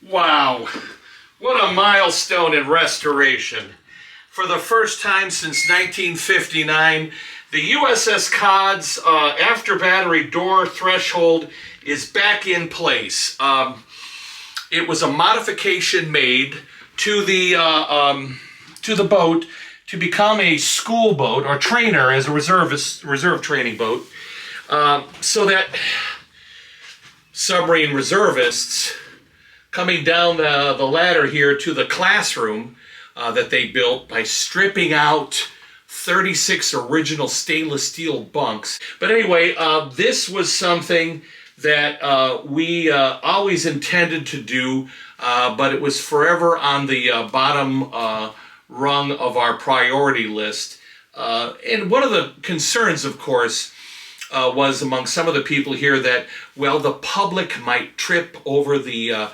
Wow, what a milestone in restoration. For the first time since 1959, the USS Cod's after battery door threshold is back in place. It was a modification made to the boat to become a school boat or trainer as a reserve training boat, so that submarine reservists coming down the ladder here to the classroom that they built by stripping out 36 original stainless steel bunks. But anyway, this was something that we always intended to do, but it was forever on the bottom rung of our priority list. And one of the concerns, of course, was among some of the people here that, well, the public might trip over the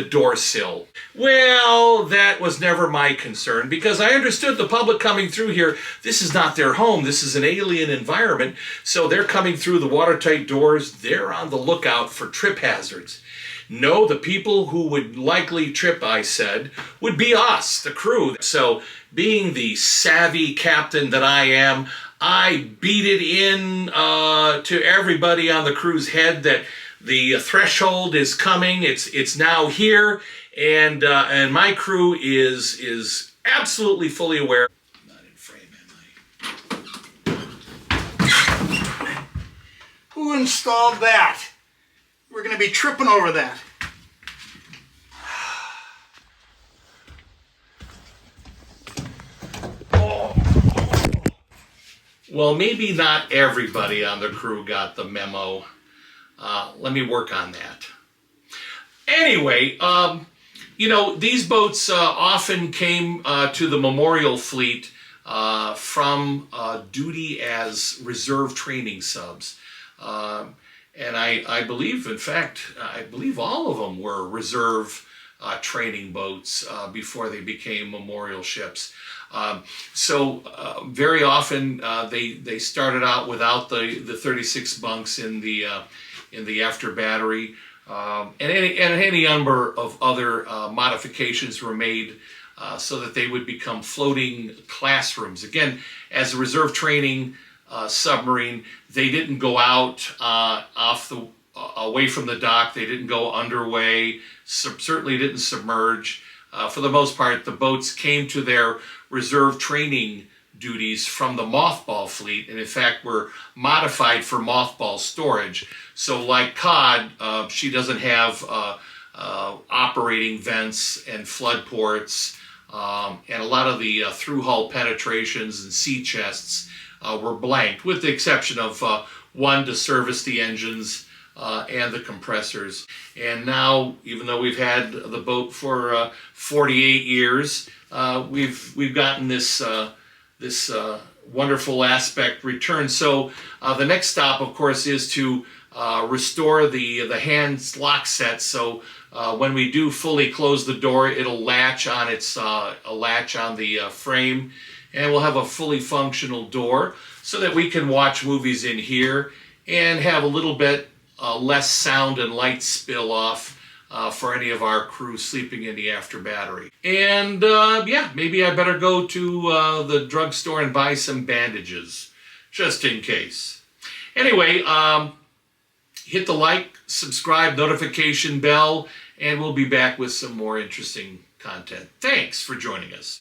door sill. Well, that was never my concern, because I understood the public coming through here, this is not their home, this is an alien environment, so they're coming through the watertight doors, they're on the lookout for trip hazards. No, the people who would likely trip, I said, would be us, the crew. So, being the savvy captain that I am, I beat it in to everybody on the crew's head that the threshold is coming. It's now here, and my crew is absolutely fully aware. I'm not in frame, am I? Who installed that? We're going to be tripping over that. Well, maybe not everybody on the crew got the memo. Let me work on that. Anyway, you know, these boats often came to the memorial fleet from duty as reserve training subs. And I believe, in fact, I believe all of them were reserve training boats before they became memorial ships. So very often they started out without the 36 bunks in the after battery, and any number of other modifications were made so that they would become floating classrooms. Again, as a reserve training submarine, they didn't go out away from the dock. They didn't go underway. Certainly didn't submerge. For the most part, the boats came to their reserve training duties from the mothball fleet, and in fact were modified for mothball storage. So like Cod, she doesn't have operating vents and flood ports, and a lot of the through-hull penetrations and sea chests were blanked, with the exception of one to service the engines and the compressors. And now, even though we've had the boat for 48 years, we've gotten this wonderful aspect returned. So the next stop, of course, is to restore the hands lock set. So when we do fully close the door, it'll latch on the frame, and we'll have a fully functional door so that we can watch movies in here and have a little bit less sound and light spill off for any of our crew sleeping in the after battery. And yeah, maybe I better go to the drugstore and buy some bandages, just in case. Anyway, hit the like, subscribe, notification bell, and we'll be back with some more interesting content. Thanks for joining us.